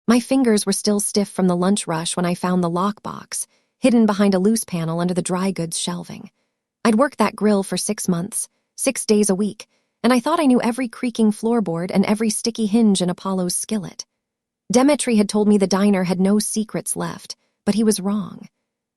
My fingers were still stiff from the lunch rush when I found the lockbox, hidden behind a loose panel under the dry goods shelving. I'd worked that grill for 6 months, 6 days a week, and I thought I knew every creaking floorboard and every sticky hinge in Apollo's skillet. Demetri had told me the diner had no secrets left, but he was wrong.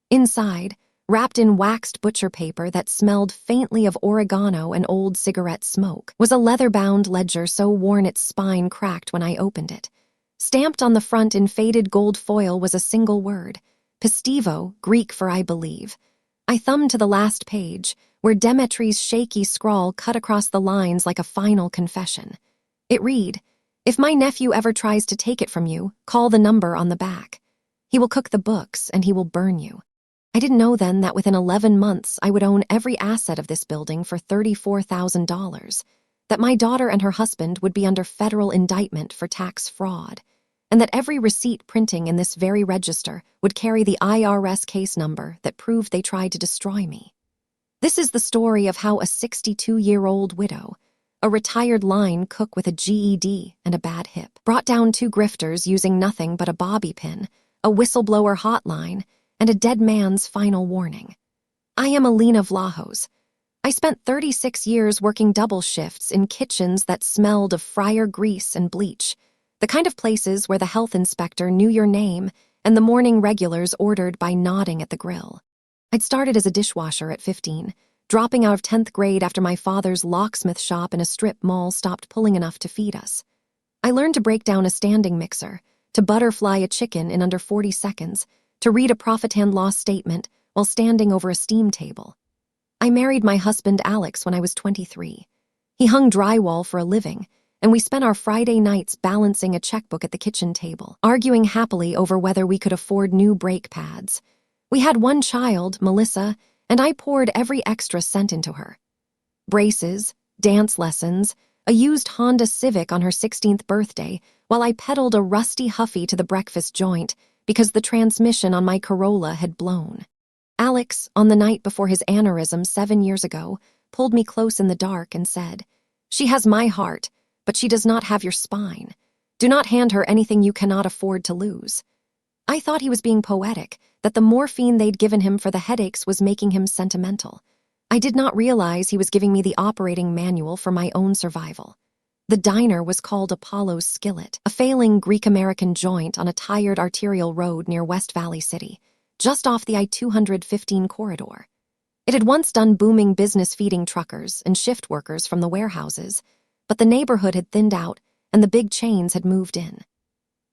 Inside, wrapped in waxed butcher paper that smelled faintly of oregano and old cigarette smoke, was a leather-bound ledger so worn its spine cracked when I opened it. Stamped on the front in faded gold foil was a single word, Pistivo, Greek for I believe. I thumbed to the last page, where Demetri's shaky scrawl cut across the lines like a final confession. It read, "If my nephew ever tries to take it from you, call the number on the back. He will cook the books and he will burn you." I didn't know then that within 11 months I would own every asset of this building for $34,000, that my daughter and her husband would be under federal indictment for tax fraud, and that every receipt printing in this very register would carry the IRS case number that proved they tried to destroy me. This is the story of how a 62-year-old widow, a retired line cook with a GED and a bad hip, brought down 2 grifters using nothing but a bobby pin, a whistleblower hotline, and a dead man's final warning. I am Alina Vlahos. I spent 36 years working double shifts in kitchens that smelled of fryer grease and bleach, the kind of places where the health inspector knew your name and the morning regulars ordered by nodding at the grill. I'd started as a dishwasher at 15, dropping out of 10th grade after my father's locksmith shop in a strip mall stopped pulling enough to feed us. I learned to break down a standing mixer, to butterfly a chicken in under 40 seconds, to read a profit and loss statement while standing over a steam table. I married my husband Alex when I was 23. He hung drywall for a living, and we spent our Friday nights balancing a checkbook at the kitchen table, arguing happily over whether we could afford new brake pads. We had 1 child, Melissa, and I poured every extra cent into her. Braces, dance lessons, a used Honda Civic on her 16th birthday, while I pedaled a rusty Huffy to the breakfast joint because the transmission on my Corolla had blown. Alex, on the night before his aneurysm 7 years ago, pulled me close in the dark and said, "She has my heart, but she does not have your spine. Do not hand her anything you cannot afford to lose." I thought he was being poetic, that the morphine they'd given him for the headaches was making him sentimental. I did not realize he was giving me the operating manual for my own survival. The diner was called Apollo's Skillet, a failing Greek-American joint on a tired arterial road near West Valley City, just off the I-215 corridor. It had once done booming business feeding truckers and shift workers from the warehouses, but the neighborhood had thinned out and the big chains had moved in.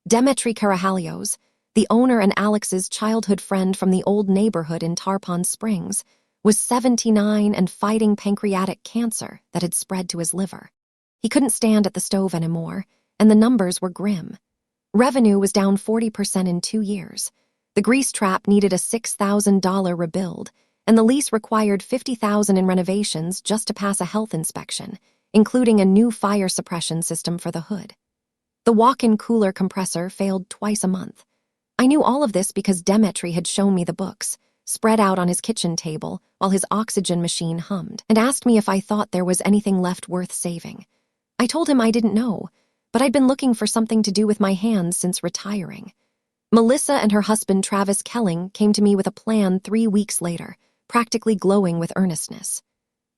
Demetri Karahalios, the owner and Alex's childhood friend from the old neighborhood in Tarpon Springs, was 79 and fighting pancreatic cancer that had spread to his liver. He couldn't stand at the stove anymore, and the numbers were grim. Revenue was down 40% in 2 years. The grease trap needed a $6,000 rebuild, and the lease required $50,000 in renovations just to pass a health inspection, including a new fire suppression system for the hood. The walk-in cooler compressor failed twice a month. I knew all of this because Demetri had shown me the books, spread out on his kitchen table while his oxygen machine hummed, and asked me if I thought there was anything left worth saving. I told him I didn't know, but I'd been looking for something to do with my hands since retiring. Melissa and her husband Travis Kelling came to me with a plan 3 weeks later, practically glowing with earnestness.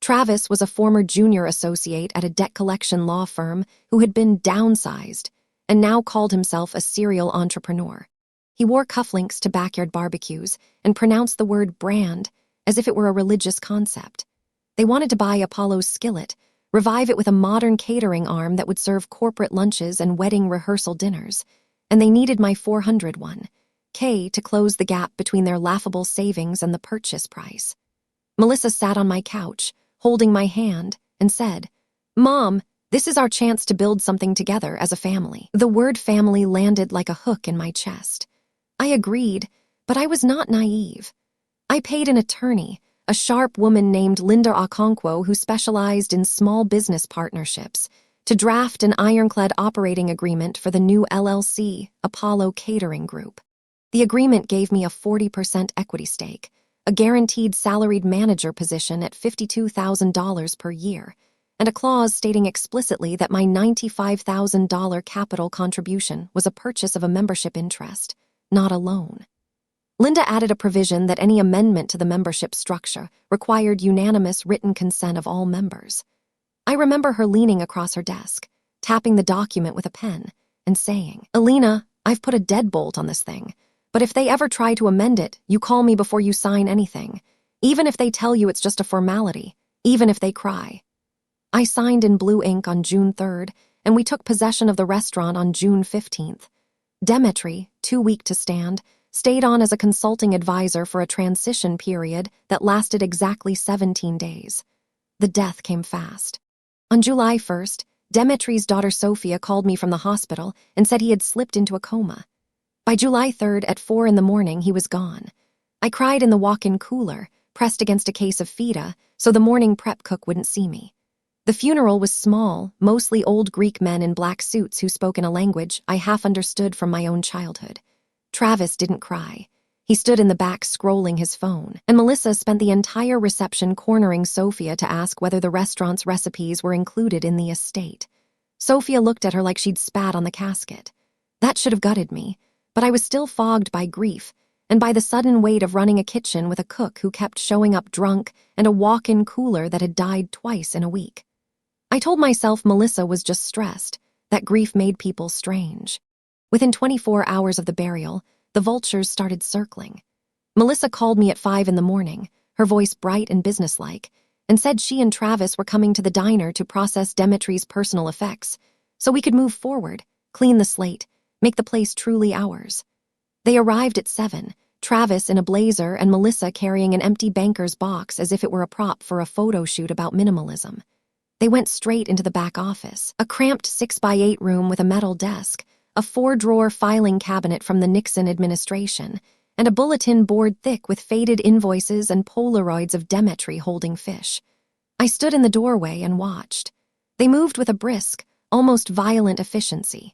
Travis was a former junior associate at a debt collection law firm who had been downsized and now called himself a serial entrepreneur. He wore cufflinks to backyard barbecues and pronounced the word brand as if it were a religious concept. They wanted to buy Apollo's Skillet, revive it with a modern catering arm that would serve corporate lunches and wedding rehearsal dinners, and they needed my $401K to close the gap between their laughable savings and the purchase price. Melissa sat on my couch, holding my hand, and said, "Mom, this is our chance to build something together as a family." The word family landed like a hook in my chest. I agreed, but I was not naive. I paid an attorney, a sharp woman named Linda Okonkwo who specialized in small business partnerships, to draft an ironclad operating agreement for the new LLC, Apollo Catering Group. The agreement gave me a 40% equity stake, a guaranteed salaried manager position at $52,000 per year, and a clause stating explicitly that my $95,000 capital contribution was a purchase of a membership interest, not a loan. Linda added a provision that any amendment to the membership structure required unanimous written consent of all members. I remember her leaning across her desk, tapping the document with a pen, and saying, "Alina, I've put a deadbolt on this thing, but if they ever try to amend it, you call me before you sign anything, even if they tell you it's just a formality, even if they cry." I signed in blue ink on June 3rd, and we took possession of the restaurant on June 15th. Demetri, too weak to stand, stayed on as a consulting advisor for a transition period that lasted exactly 17 days. The death came fast. On July 1st, Demetri's daughter Sophia called me from the hospital and said he had slipped into a coma. By July 3rd at 4 in the morning, he was gone. I cried in the walk-in cooler, pressed against a case of feta, so the morning prep cook wouldn't see me. The funeral was small, mostly old Greek men in black suits who spoke in a language I half understood from my own childhood. Travis didn't cry. He stood in the back scrolling his phone, and Melissa spent the entire reception cornering Sophia to ask whether the restaurant's recipes were included in the estate. Sophia looked at her like she'd spat on the casket. That should have gutted me, but I was still fogged by grief and by the sudden weight of running a kitchen with a cook who kept showing up drunk and a walk-in cooler that had died twice in a week. I told myself Melissa was just stressed, that grief made people strange. Within 24 hours of the burial, the vultures started circling. Melissa called me at 5 in the morning, her voice bright and businesslike, and said she and Travis were coming to the diner to process Demetri's personal effects, so we could move forward, clean the slate, make the place truly ours. They arrived at 7, Travis in a blazer and Melissa carrying an empty banker's box as if it were a prop for a photo shoot about minimalism. They went straight into the back office, a cramped 6x8 room with a metal desk, a 4-drawer filing cabinet from the Nixon administration, and a bulletin board thick with faded invoices and Polaroids of Demetri holding fish. I stood in the doorway and watched. They moved with a brisk, almost violent efficiency.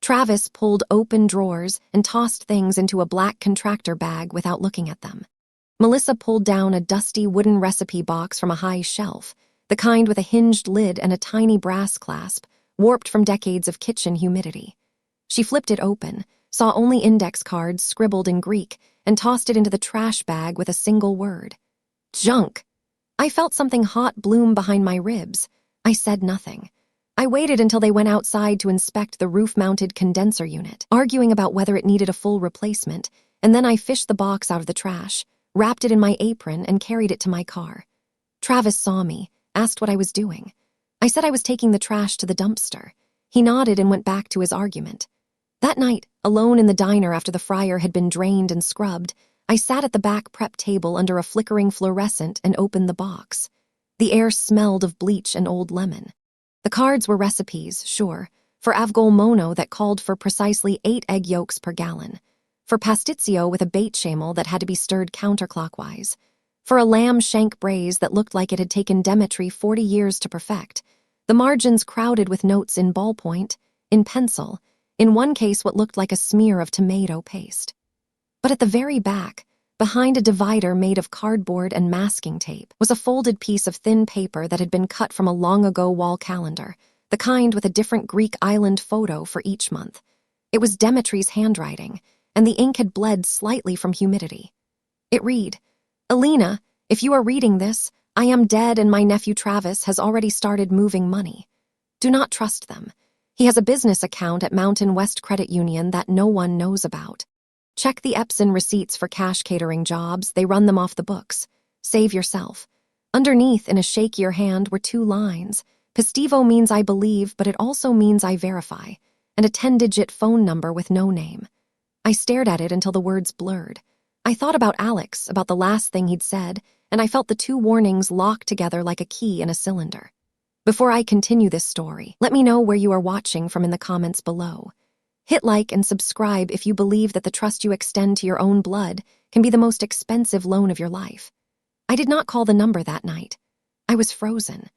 Travis pulled open drawers and tossed things into a black contractor bag without looking at them. Melissa pulled down a dusty wooden recipe box from a high shelf, the kind with a hinged lid and a tiny brass clasp, warped from decades of kitchen humidity. She flipped it open, saw only index cards scribbled in Greek, and tossed it into the trash bag with a single word. Junk. I felt something hot bloom behind my ribs. I said nothing. I waited until they went outside to inspect the roof-mounted condenser unit, arguing about whether it needed a full replacement, and then I fished the box out of the trash, wrapped it in my apron, and carried it to my car. Travis saw me, asked what I was doing. I said I was taking the trash to the dumpster. He nodded and went back to his argument. That night, alone in the diner after the fryer had been drained and scrubbed, I sat at the back prep table under a flickering fluorescent and opened the box. The air smelled of bleach and old lemon. The cards were recipes, sure, for avgolmono that called for precisely 8 egg yolks per gallon, for pastizio with a bechamel that had to be stirred counterclockwise, for a lamb shank braise that looked like it had taken Demetri 40 years to perfect, the margins crowded with notes in ballpoint, in pencil, in one case what looked like a smear of tomato paste. But at the very back, behind a divider made of cardboard and masking tape, was a folded piece of thin paper that had been cut from a long-ago wall calendar, the kind with a different Greek island photo for each month. It was Demetri's handwriting, and the ink had bled slightly from humidity. It read, "Alina, if you are reading this, I am dead and my nephew Travis has already started moving money. Do not trust them. He has a business account at Mountain West Credit Union that no one knows about. Check the Epson receipts for cash catering jobs. They run them off the books. Save yourself." Underneath, in a shakier hand, were 2 lines. Pistivo means I believe, but it also means I verify, and a 10-digit phone number with no name. I stared at it until the words blurred. I thought about Alex, about the last thing he'd said, and I felt the 2 warnings locked together like a key in a cylinder. Before I continue this story, let me know where you are watching from in the comments below. Hit like and subscribe if you believe that the trust you extend to your own blood can be the most expensive loan of your life. I did not call the number that night. I was frozen.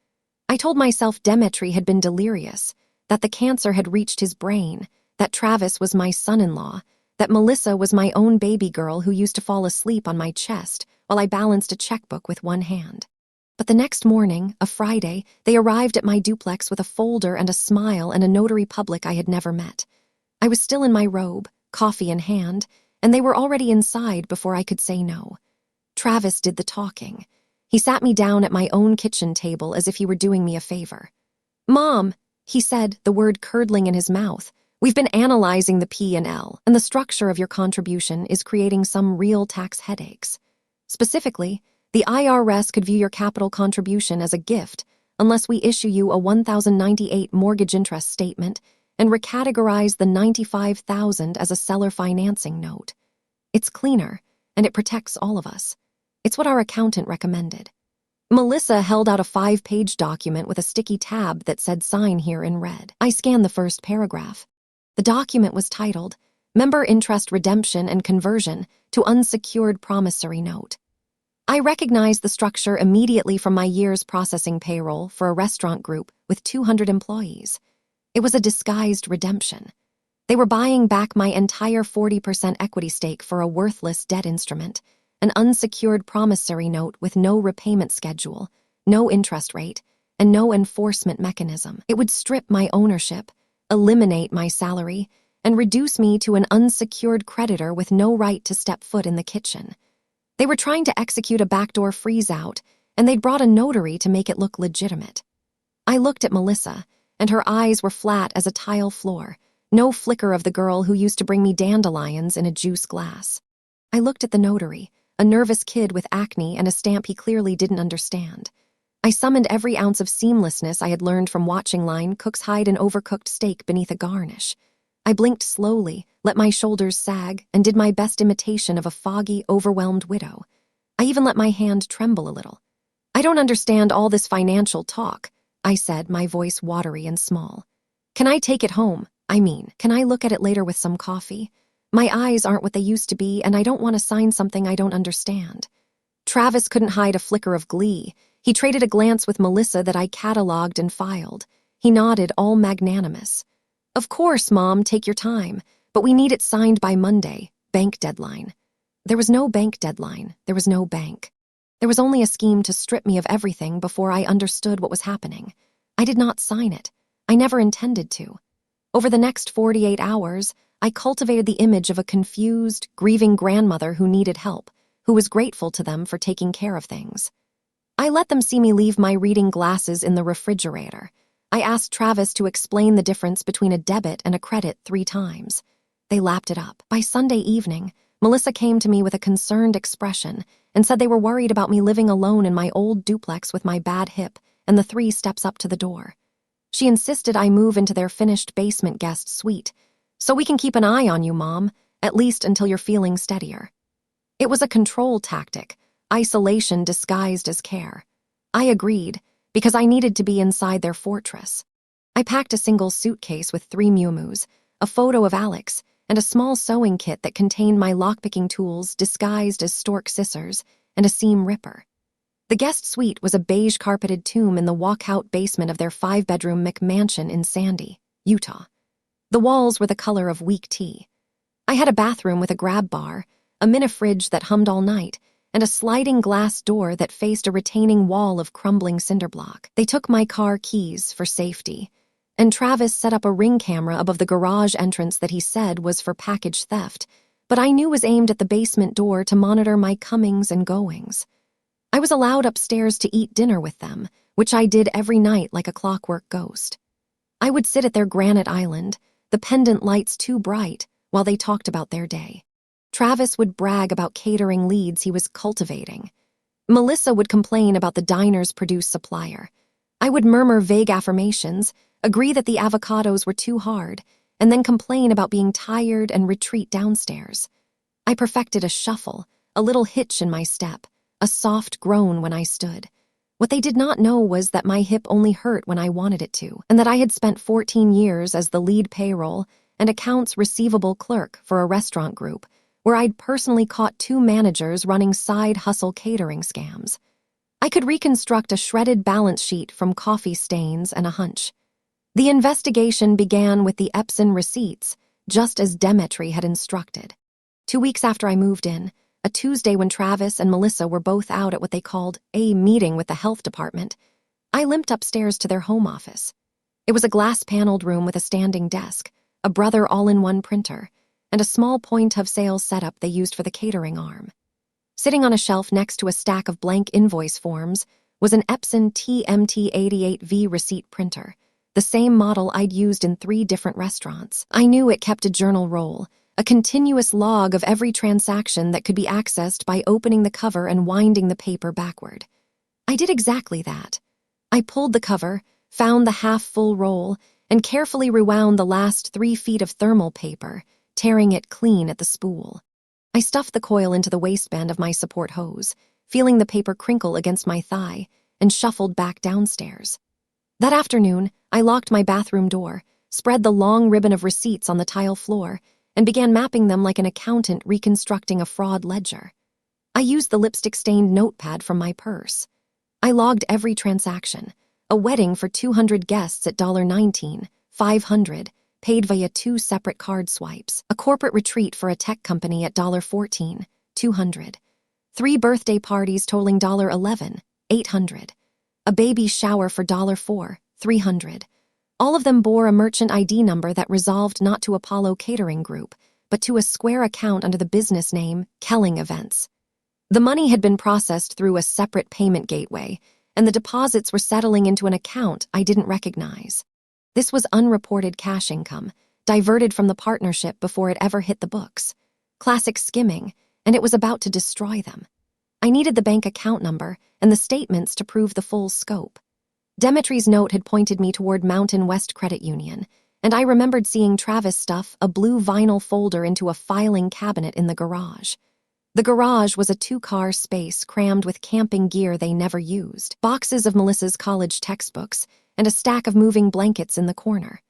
I told myself Demetri had been delirious, that the cancer had reached his brain, that Travis was my son-in-law, that Melissa was my own baby girl who used to fall asleep on my chest while I balanced a checkbook with one hand. But the next morning, a Friday, they arrived at my duplex with a folder and a smile and a notary public I had never met. I was still in my robe, coffee in hand, and they were already inside before I could say no. Travis did the talking. He sat me down at my own kitchen table as if he were doing me a favor. "Mom," he said, the word curdling in his mouth, "we've been analyzing the P&L, and the structure of your contribution is creating some real tax headaches. Specifically, the IRS could view your capital contribution as a gift unless we issue you a 1,098 mortgage interest statement and recategorize the 95,000 as a seller financing note. It's cleaner, and it protects all of us. It's what our accountant recommended." Melissa held out a 5-page document with a sticky tab that said "Sign here" in red. I scanned the first paragraph. The document was titled, "Member Interest Redemption and Conversion to Unsecured Promissory Note." I recognized the structure immediately from my year's processing payroll for a restaurant group with 200 employees. It was a disguised redemption. They were buying back my entire 40% equity stake for a worthless debt instrument, an unsecured promissory note with no repayment schedule, no interest rate, and no enforcement mechanism. It would strip my ownership, eliminate my salary, and reduce me to an unsecured creditor with no right to step foot in the kitchen. They were trying to execute a backdoor freeze-out, and they'd brought a notary to make it look legitimate. I looked at Melissa, and her eyes were flat as a tile floor, no flicker of the girl who used to bring me dandelions in a juice glass. I looked at the notary, a nervous kid with acne and a stamp he clearly didn't understand. I summoned every ounce of seamlessness I had learned from watching Line cooks hide an overcooked steak beneath a garnish. I blinked slowly, let my shoulders sag, and did my best imitation of a foggy, overwhelmed widow. I even let my hand tremble a little. "I don't understand all this financial talk," I said, my voice watery and small. "Can I take it home? Can I look at it later with some coffee? My eyes aren't what they used to be, and I don't want to sign something I don't understand." Travis couldn't hide a flicker of glee. He traded a glance with Melissa that I cataloged and filed. He nodded, all magnanimous. "Of course, Mom, take your time, but we need it signed by Monday, bank deadline." There was no bank deadline. There was no bank. There was only a scheme to strip me of everything before I understood what was happening. I did not sign it. I never intended to. Over the next 48 hours, I cultivated the image of a confused, grieving grandmother who needed help, who was grateful to them for taking care of things. I let them see me leave my reading glasses in the refrigerator. I asked Travis to explain the difference between a debit and a credit 3 times. They lapped it up. By Sunday evening, Melissa came to me with a concerned expression and said they were worried about me living alone in my old duplex with my bad hip and the 3 steps up to the door. She insisted I move into their finished basement guest suite, "So we can keep an eye on you, Mom, at least until you're feeling steadier." It was a control tactic, isolation disguised as care. I agreed, because I needed to be inside their fortress. I packed a single suitcase with 3 muumuus, a photo of Alex, and a small sewing kit that contained my lockpicking tools disguised as stork scissors and a seam ripper. The guest suite was a beige-carpeted tomb in the walkout basement of their 5-bedroom McMansion in Sandy, Utah. The walls were the color of weak tea. I had a bathroom with a grab bar, a mini-fridge that hummed all night, and a sliding glass door that faced a retaining wall of crumbling cinder block. They took my car keys for safety, and Travis set up a ring camera above the garage entrance that he said was for package theft, but I knew was aimed at the basement door to monitor my comings and goings. I was allowed upstairs to eat dinner with them, which I did every night like a clockwork ghost. I would sit at their granite island, the pendant lights too bright, while they talked about their day. Travis would brag about catering leads he was cultivating. Melissa would complain about the diner's produce supplier. I would murmur vague affirmations, agree that the avocados were too hard, and then complain about being tired and retreat downstairs. I perfected a shuffle, a little hitch in my step, a soft groan when I stood. What they did not know was that my hip only hurt when I wanted it to, and that I had spent 14 years as the lead payroll and accounts receivable clerk for a restaurant group, where I'd personally caught 2 managers running side hustle catering scams. I could reconstruct a shredded balance sheet from coffee stains and a hunch. The investigation began with the Epson receipts, just as Demetri had instructed. 2 weeks after I moved in, a Tuesday when Travis and Melissa were both out at what they called a meeting with the health department, I limped upstairs to their home office. It was a glass-paneled room with a standing desk, a Brother all-in-one printer, and a small point-of-sale setup they used for the catering arm. Sitting on a shelf next to a stack of blank invoice forms was an Epson TMT88V receipt printer, the same model I'd used in 3 different restaurants. I knew it kept a journal roll, a continuous log of every transaction that could be accessed by opening the cover and winding the paper backward. I did exactly that. I pulled the cover, found the half-full roll, and carefully rewound the last 3 feet of thermal paper, tearing it clean at the spool. I stuffed the coil into the waistband of my support hose, feeling the paper crinkle against my thigh, and shuffled back downstairs. That afternoon, I locked my bathroom door, spread the long ribbon of receipts on the tile floor, and began mapping them like an accountant reconstructing a fraud ledger. I used the lipstick-stained notepad from my purse. I logged every transaction: a wedding for 200 guests at $19, $500, paid via 2 separate card swipes; a corporate retreat for a tech company at $14, $200; 3 birthday parties totaling $11, $800; a baby shower for $4, $300. All of them bore a merchant ID number that resolved not to Apollo Catering Group, but to a Square account under the business name Kelling Events. The money had been processed through a separate payment gateway, and the deposits were settling into an account I didn't recognize. This was unreported cash income, diverted from the partnership before it ever hit the books. Classic skimming, and it was about to destroy them. I needed the bank account number and the statements to prove the full scope. Demetri's note had pointed me toward Mountain West Credit Union, and I remembered seeing Travis stuff a blue vinyl folder into a filing cabinet in the garage. The garage was a 2-car space crammed with camping gear they never used, boxes of Melissa's college textbooks, and a stack of moving blankets in the corner.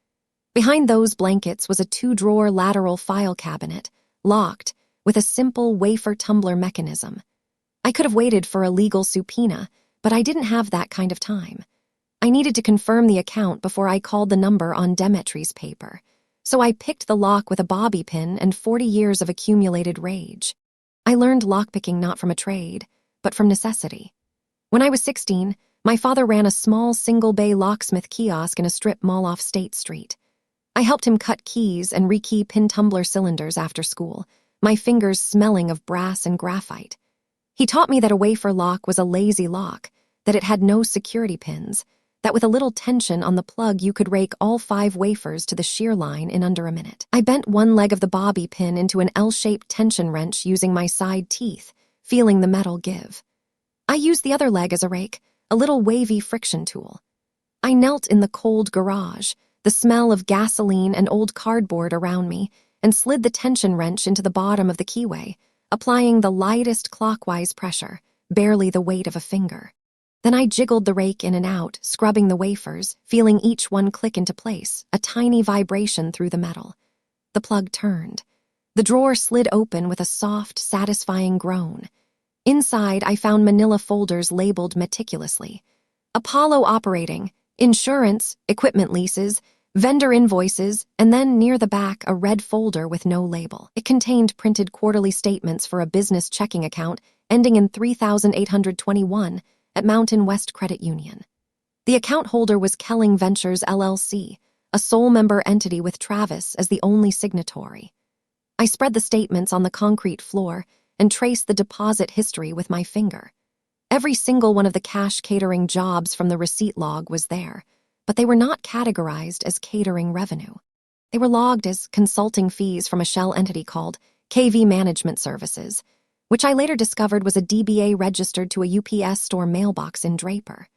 Behind those blankets was a 2-drawer lateral file cabinet, locked, with a simple wafer tumbler mechanism. I could have waited for a legal subpoena, but I didn't have that kind of time. I needed to confirm the account before I called the number on Demetri's paper, so I picked the lock with a bobby pin and 40 years of accumulated rage. I learned lockpicking not from a trade, but from necessity. When I was 16, my father ran a small single-bay locksmith kiosk in a strip mall off State Street. I helped him cut keys and rekey pin tumbler cylinders after school, my fingers smelling of brass and graphite. He taught me that a wafer lock was a lazy lock, that it had no security pins, that with a little tension on the plug you could rake all 5 wafers to the shear line in under a minute. I bent one leg of the bobby pin into an L-shaped tension wrench using my side teeth, feeling the metal give. I used the other leg as a rake, a little wavy friction tool. I knelt in the cold garage, the smell of gasoline and old cardboard around me, and slid the tension wrench into the bottom of the keyway, applying the lightest clockwise pressure, barely the weight of a finger. Then I jiggled the rake in and out, scrubbing the wafers, feeling each one click into place, a tiny vibration through the metal. The plug turned. The drawer slid open with a soft, satisfying groan. Inside, I found manila folders labeled meticulously. Apollo Operating, Insurance, Equipment Leases, Vendor Invoices, and then near the back, a red folder with no label. It contained printed quarterly statements for a business checking account ending in 3821 at Mountain West Credit Union. The account holder was Kelling Ventures LLC, a sole member entity with Travis as the only signatory. I spread the statements on the concrete floor and traced the deposit history with my finger. Every single one of the cash catering jobs from the receipt log was there, but they were not categorized as catering revenue. They were logged as consulting fees from a shell entity called KV Management Services, which I later discovered was a DBA registered to a UPS store mailbox in Draper.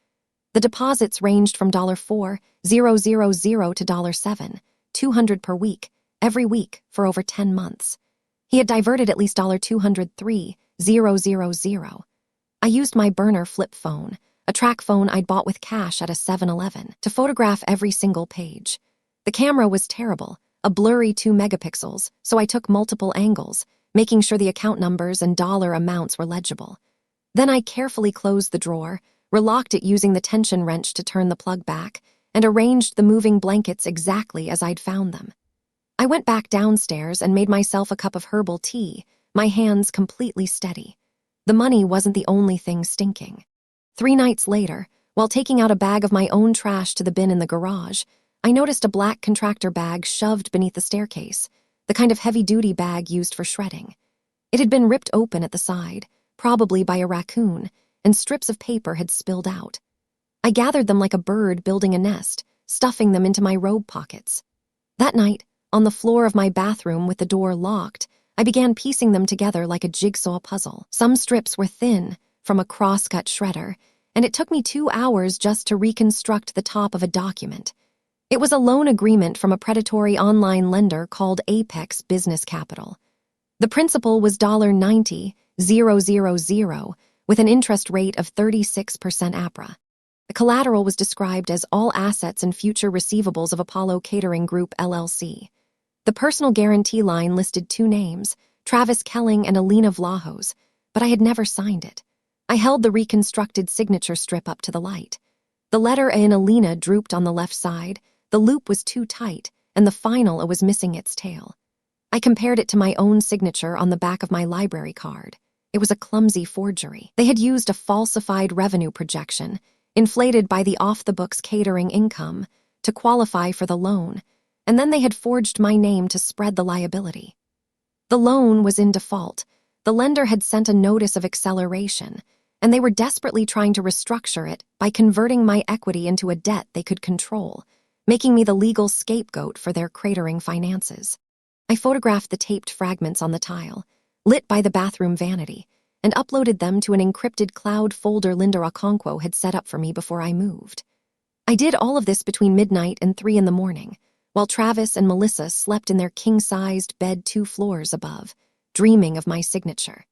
The deposits ranged from $4,000 to $7, $200 per week, every week for over 10 months. He had diverted at least $203,000. I used my burner flip phone, a track phone I'd bought with cash at a 7-Eleven, to photograph every single page. The camera was terrible, a blurry 2 megapixels, so I took multiple angles, making sure the account numbers and dollar amounts were legible. Then I carefully closed the drawer, relocked it using the tension wrench to turn the plug back, and arranged the moving blankets exactly as I'd found them. I went back downstairs and made myself a cup of herbal tea, my hands completely steady. The money wasn't the only thing stinking. 3 nights later, while taking out a bag of my own trash to the bin in the garage, I noticed a black contractor bag shoved beneath the staircase, the kind of heavy-duty bag used for shredding. It had been ripped open at the side, probably by a raccoon, and strips of paper had spilled out. I gathered them like a bird building a nest, stuffing them into my robe pockets. That night, on the floor of my bathroom with the door locked, I began piecing them together like a jigsaw puzzle. Some strips were thin, from a cross-cut shredder, and it took me 2 hours just to reconstruct the top of a document. It was a loan agreement from a predatory online lender called Apex Business Capital. The principal was $90,000, with an interest rate of 36% APRA. The collateral was described as all assets and future receivables of Apollo Catering Group, LLC. The personal guarantee line listed 2 names, Travis Kelling and Alina Vlahos, but I had never signed it. I held the reconstructed signature strip up to the light. The letter A in Alina drooped on the left side, the loop was too tight, and the final A was missing its tail. I compared it to my own signature on the back of my library card. It was a clumsy forgery. They had used a falsified revenue projection, inflated by the off-the-books catering income, to qualify for the loan, and then they had forged my name to spread the liability. The loan was in default. The lender had sent a notice of acceleration, and they were desperately trying to restructure it by converting my equity into a debt they could control, making me the legal scapegoat for their cratering finances. I photographed the taped fragments on the tile, lit by the bathroom vanity, and uploaded them to an encrypted cloud folder Linda Okonkwo had set up for me before I moved. I did all of this between midnight and 3 in the morning, while Travis and Melissa slept in their king-sized bed 2 floors above, dreaming of my signature.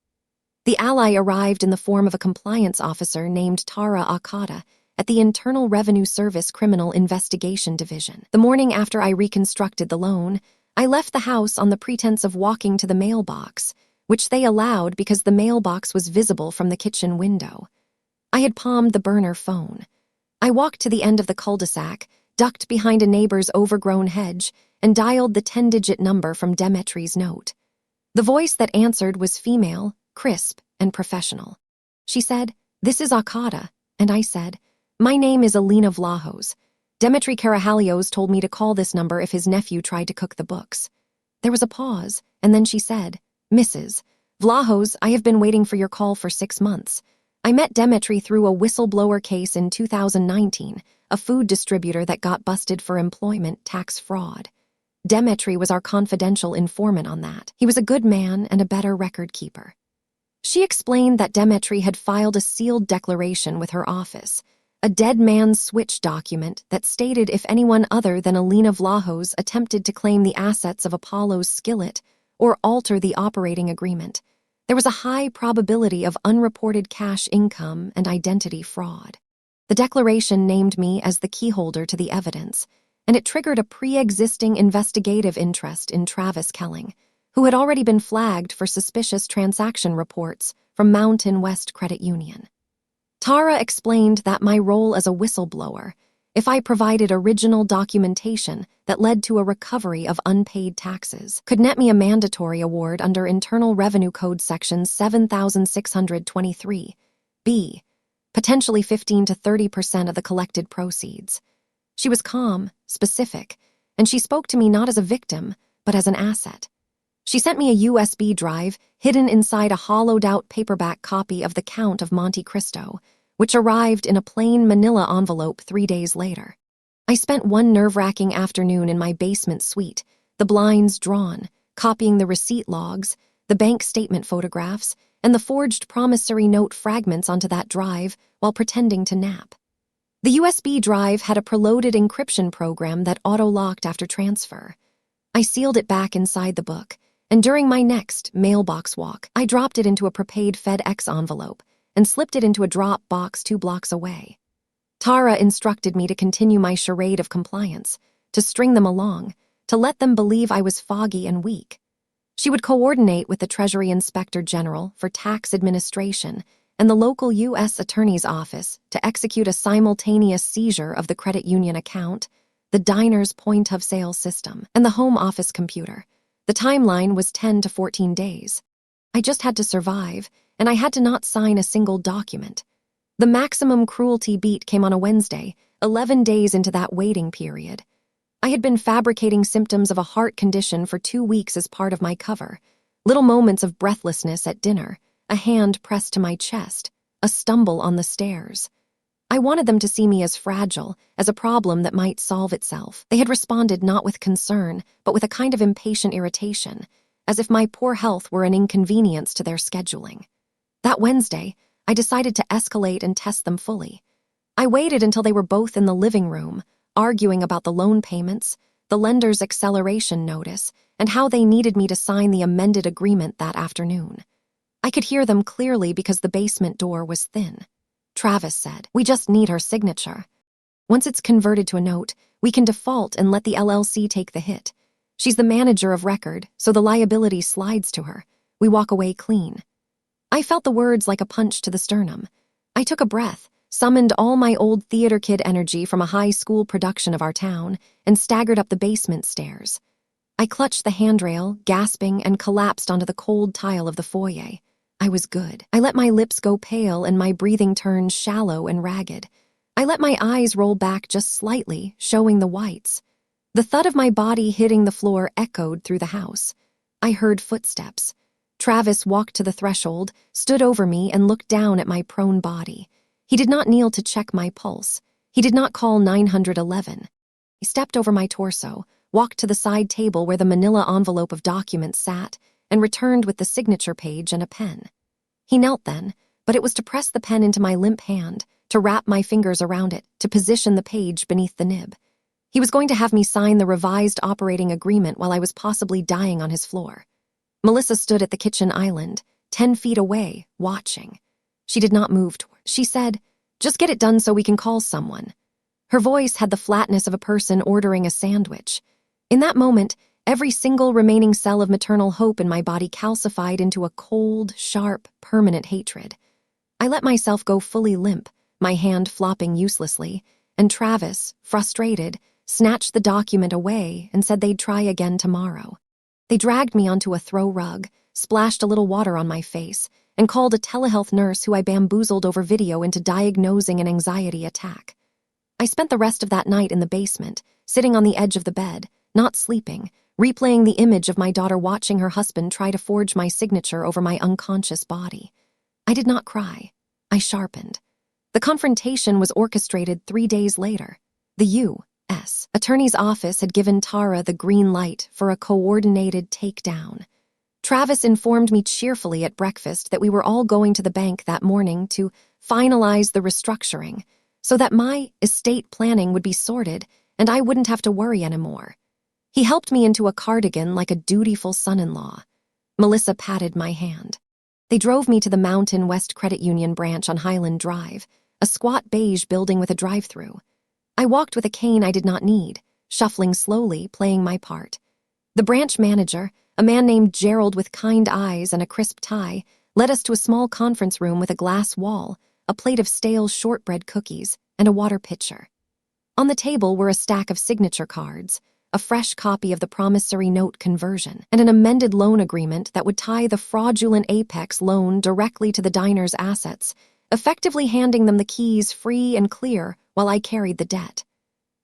The ally arrived in the form of a compliance officer named Tara Akata at the Internal Revenue Service Criminal Investigation Division. The morning after I reconstructed the loan, I left the house on the pretense of walking to the mailbox, which they allowed because the mailbox was visible from the kitchen window. I had palmed the burner phone. I walked to the end of the cul-de-sac, ducked behind a neighbor's overgrown hedge, and dialed the 10-digit number from Demetri's note. The voice that answered was female, crisp, and professional. She said, "This is Akata," and I said, "My name is Alina Vlahos. Demetri Karahalios told me to call this number if his nephew tried to cook the books." There was a pause, and then she said, "Mrs. Vlahos, I have been waiting for your call for 6 months. I met Demetri through a whistleblower case in 2019, a food distributor that got busted for employment tax fraud. Demetri was our confidential informant on that. He was a good man and a better record keeper." She explained that Demetri had filed a sealed declaration with her office, a dead man's switch document that stated if anyone other than Alina Vlahos attempted to claim the assets of Apollo's skillet or alter the operating agreement, there was a high probability of unreported cash income and identity fraud. The declaration named me as the keyholder to the evidence, and it triggered a pre-existing investigative interest in Travis Kelling, who had already been flagged for suspicious transaction reports from Mountain West Credit Union. Tara explained that my role as a whistleblower, if I provided original documentation that led to a recovery of unpaid taxes, could net me a mandatory award under Internal Revenue Code Section 7623B, potentially 15 to 30% of the collected proceeds. She was calm, specific, and she spoke to me not as a victim, but as an asset. She sent me a USB drive hidden inside a hollowed-out paperback copy of The Count of Monte Cristo, which arrived in a plain manila envelope 3 days later. I spent one nerve-wracking afternoon in my basement suite, the blinds drawn, copying the receipt logs, the bank statement photographs, and the forged promissory note fragments onto that drive while pretending to nap. The USB drive had a preloaded encryption program that auto-locked after transfer. I sealed it back inside the book, and during my next mailbox walk, I dropped it into a prepaid FedEx envelope and slipped it into a drop box 2 blocks away. Tara instructed me to continue my charade of compliance, to string them along, to let them believe I was foggy and weak. She would coordinate with the Treasury Inspector General for tax administration and the local U.S. Attorney's Office to execute a simultaneous seizure of the credit union account, the diner's point-of-sale system, and the home office computer. The timeline was 10 to 14 days. I just had to survive, and I had to not sign a single document. The maximum cruelty beat came on a Wednesday, 11 days into that waiting period. I had been fabricating symptoms of a heart condition for 2 weeks as part of my cover. Little moments of breathlessness at dinner, a hand pressed to my chest, a stumble on the stairs. I wanted them to see me as fragile, as a problem that might solve itself. They had responded not with concern, but with a kind of impatient irritation, as if my poor health were an inconvenience to their scheduling. That Wednesday, I decided to escalate and test them fully. I waited until they were both in the living room, arguing about the loan payments, the lender's acceleration notice, and how they needed me to sign the amended agreement that afternoon. I could hear them clearly because the basement door was thin. Travis said, "We just need her signature. Once it's converted to a note, we can default and let the LLC take the hit. She's the manager of record, so the liability slides to her. We walk away clean." I felt the words like a punch to the sternum. I took a breath, summoned all my old theater kid energy from a high school production of our town, and staggered up the basement stairs. I clutched the handrail, gasping, and collapsed onto the cold tile of the foyer. I was good. I let my lips go pale and my breathing turn shallow and ragged. I let my eyes roll back just slightly, showing the whites. The thud of my body hitting the floor echoed through the house. I heard footsteps. Travis walked to the threshold, stood over me, and looked down at my prone body. He did not kneel to check my pulse. He did not call 911. He stepped over my torso, walked to the side table where the manila envelope of documents sat, and returned with the signature page and a pen. He knelt then, but it was to press the pen into my limp hand, to wrap my fingers around it, to position the page beneath the nib. He was going to have me sign the revised operating agreement while I was possibly dying on his floor. Melissa stood at the kitchen island, 10 feet away, watching. She did not move. She said, "Just get it done so we can call someone." Her voice had the flatness of a person ordering a sandwich. In that moment, every single remaining cell of maternal hope in my body calcified into a cold, sharp, permanent hatred. I let myself go fully limp, my hand flopping uselessly, and Travis, frustrated, snatched the document away and said they'd try again tomorrow. They dragged me onto a throw rug, splashed a little water on my face, and called a telehealth nurse who I bamboozled over video into diagnosing an anxiety attack. I spent the rest of that night in the basement, sitting on the edge of the bed, not sleeping, replaying the image of my daughter watching her husband try to forge my signature over my unconscious body. I did not cry. I sharpened. The confrontation was orchestrated 3 days later. The U.S. Attorney's Office had given Tara the green light for a coordinated takedown. Travis informed me cheerfully at breakfast that we were all going to the bank that morning to finalize the restructuring, so that my estate planning would be sorted and I wouldn't have to worry anymore. He helped me into a cardigan like a dutiful son-in-law. Melissa patted my hand. They drove me to the Mountain West Credit Union branch on Highland Drive, a squat beige building with a drive-through. I walked with a cane I did not need, shuffling slowly, playing my part. The branch manager, a man named Gerald with kind eyes and a crisp tie, led us to a small conference room with a glass wall, a plate of stale shortbread cookies, and a water pitcher. On the table were a stack of signature cards, a fresh copy of the promissory note conversion, and an amended loan agreement that would tie the fraudulent Apex loan directly to the diner's assets, effectively handing them the keys free and clear while I carried the debt.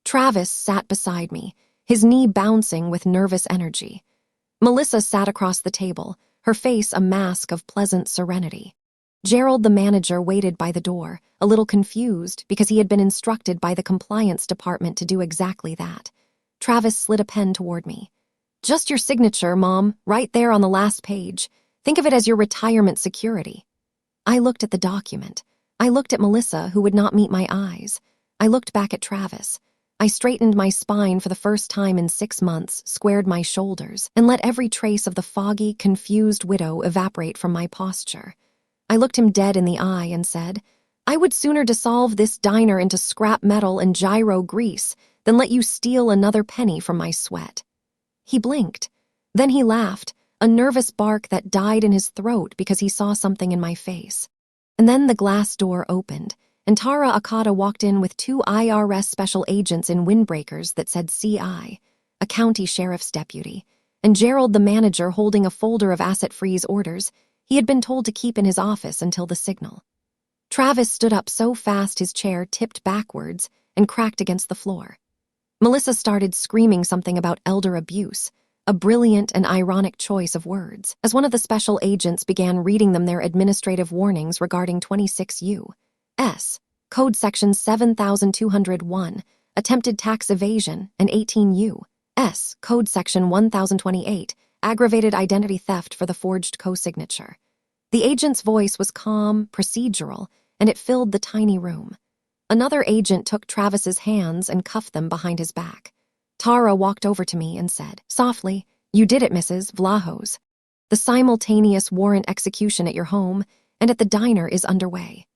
Travis sat beside me, his knee bouncing with nervous energy. Melissa sat across the table, her face a mask of pleasant serenity. Gerald, the manager, waited by the door, a little confused because he had been instructed by the compliance department to do exactly that. Travis slid a pen toward me. "Just your signature, Mom, right there on the last page. Think of it as your retirement security." I looked at the document. I looked at Melissa, who would not meet my eyes. I looked back at Travis. I straightened my spine for the first time in 6 months, squared my shoulders, and let every trace of the foggy, confused widow evaporate from my posture. I looked him dead in the eye and said, "I would sooner dissolve this diner into scrap metal and gyro grease than let you steal another penny from my sweat." He blinked. Then he laughed, a nervous bark that died in his throat because he saw something in my face. And then the glass door opened, and Tara Akata walked in with 2 IRS special agents in windbreakers that said CI, a county sheriff's deputy, and Gerald the manager holding a folder of asset freeze orders. he had been told to keep in his office until the signal. Travis stood up so fast his chair tipped backwards and cracked against the floor. Melissa started screaming something about elder abuse, a brilliant and ironic choice of words, as one of the special agents began reading them their administrative warnings regarding 26 U.S. Code Section 7201, attempted tax evasion, and 18 U.S. Code Section 1028, aggravated identity theft for the forged co-signature. The agent's voice was calm, procedural, and it filled the tiny room. Another agent took Travis's hands and cuffed them behind his back. Tara walked over to me and said, "Softly, you did it, Mrs. Vlahos. The simultaneous warrant execution at your home and at the diner is underway."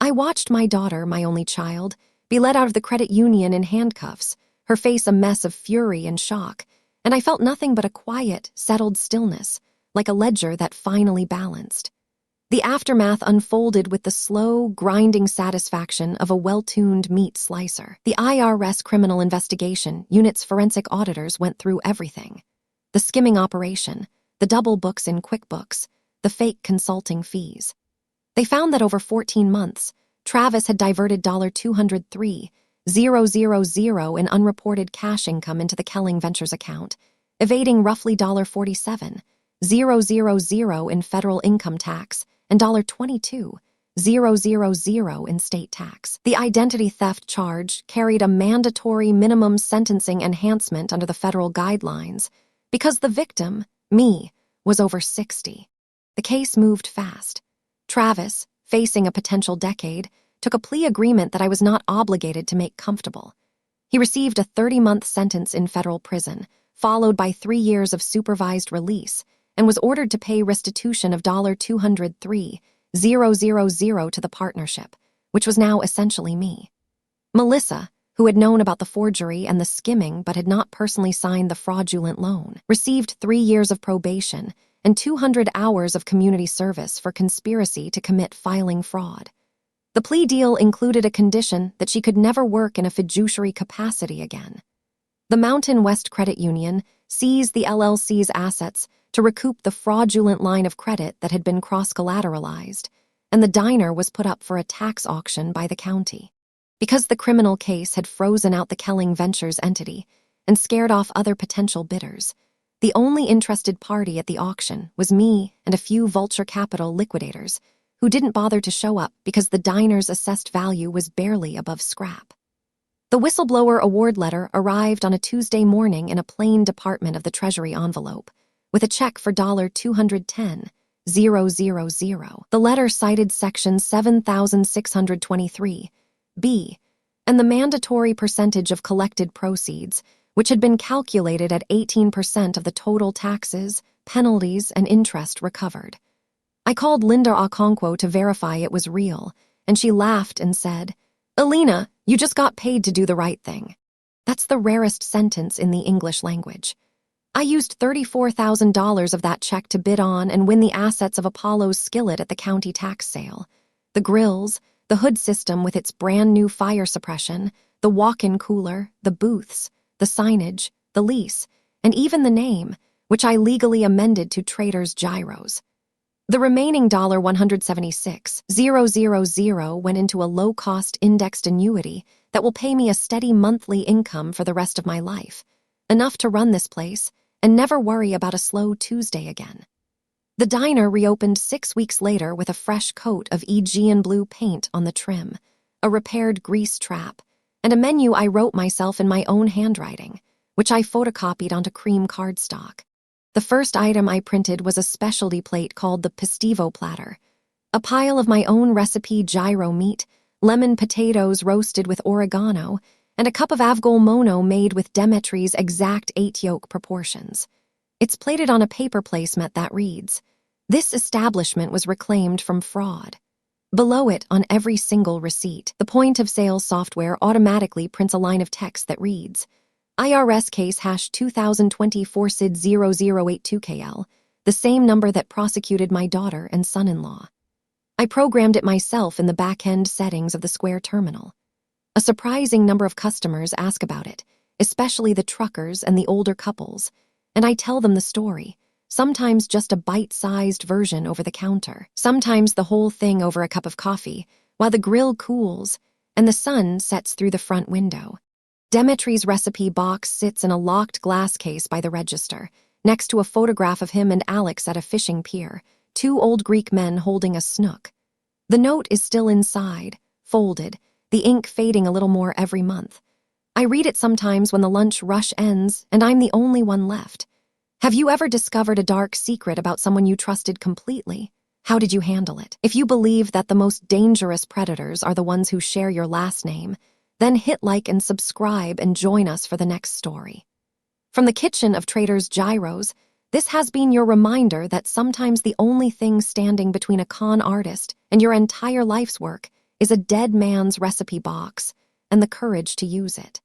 I watched my daughter, my only child, be led out of the credit union in handcuffs, her face a mess of fury and shock, and I felt nothing but a quiet, settled stillness, like a ledger that finally balanced. The aftermath unfolded with the slow, grinding satisfaction of a well-tuned meat slicer. The IRS Criminal Investigation Unit's forensic auditors went through everything. The skimming operation, the double books in QuickBooks, the fake consulting fees. They found that over 14 months, Travis had diverted $203,000 in unreported cash income into the Kelling Ventures account, evading roughly $47,000 in federal income tax and $22,000 in state tax. The identity theft charge carried a mandatory minimum sentencing enhancement under the federal guidelines because the victim, me, was over 60. The case moved fast. Travis, facing a potential decade, took a plea agreement that I was not obligated to make comfortable. He received a 30-month sentence in federal prison, followed by 3 years of supervised release, and was ordered to pay restitution of $203,000 to the partnership, which was now essentially me. Melissa, who had known about the forgery and the skimming but had not personally signed the fraudulent loan, received 3 years of probation and 200 hours of community service for conspiracy to commit filing fraud. The plea deal included a condition that she could never work in a fiduciary capacity again. The Mountain West Credit Union seized the LLC's assets to recoup the fraudulent line of credit that had been cross-collateralized, and the diner was put up for a tax auction by the county. Because the criminal case had frozen out the Kelling Ventures entity and scared off other potential bidders, the only interested party at the auction was me and a few Vulture Capital liquidators who didn't bother to show up because the diner's assessed value was barely above scrap. The whistleblower award letter arrived on a Tuesday morning in a plain Department of the Treasury envelope, with a check for $210,000. The letter cited Section 7623(b) and the mandatory percentage of collected proceeds, which had been calculated at 18% of the total taxes, penalties, and interest recovered. I called Linda Okonkwo to verify it was real, and she laughed and said, "Alina, you just got paid to do the right thing." That's the rarest sentence in the English language. I used $34,000 of that check to bid on and win the assets of Apollo's skillet at the county tax sale. The grills, the hood system with its brand new fire suppression, the walk-in cooler, the booths, the signage, the lease, and even the name, which I legally amended to Traitor's Gyros. The remaining $176,000 went into a low-cost indexed annuity that will pay me a steady monthly income for the rest of my life, enough to run this place and never worry about a slow Tuesday again. The diner reopened 6 weeks later with a fresh coat of Aegean blue paint on the trim, a repaired grease trap, and a menu I wrote myself in my own handwriting, which I photocopied onto cream cardstock. The first item I printed was a specialty plate called the Pistivo platter, a pile of my own recipe gyro meat, lemon potatoes roasted with oregano, and a cup of avgolmono made with Demetri's exact 8-yolk proportions. It's plated on a paper placemat that reads, "This establishment was reclaimed from fraud." Below it, on every single receipt, the point-of-sale software automatically prints a line of text that reads, IRS case #2024 SID 0082KL, the same number that prosecuted my daughter and son-in-law. I programmed it myself in the back-end settings of the Square terminal. A surprising number of customers ask about it, especially the truckers and the older couples, and I tell them the story, sometimes just a bite-sized version over the counter, sometimes the whole thing over a cup of coffee, while the grill cools and the sun sets through the front window. Dimitri's recipe box sits in a locked glass case by the register, next to a photograph of him and Alex at a fishing pier, two old Greek men holding a snook. The note is still inside, folded, the ink fading a little more every month. I read it sometimes when the lunch rush ends and I'm the only one left. Have you ever discovered a dark secret about someone you trusted completely? How did you handle it? If you believe that the most dangerous predators are the ones who share your last name, then hit like and subscribe and join us for the next story. From the kitchen of Traitor's Gyros, this has been your reminder that sometimes the only thing standing between a con artist and your entire life's work is a dead man's recipe box and the courage to use it.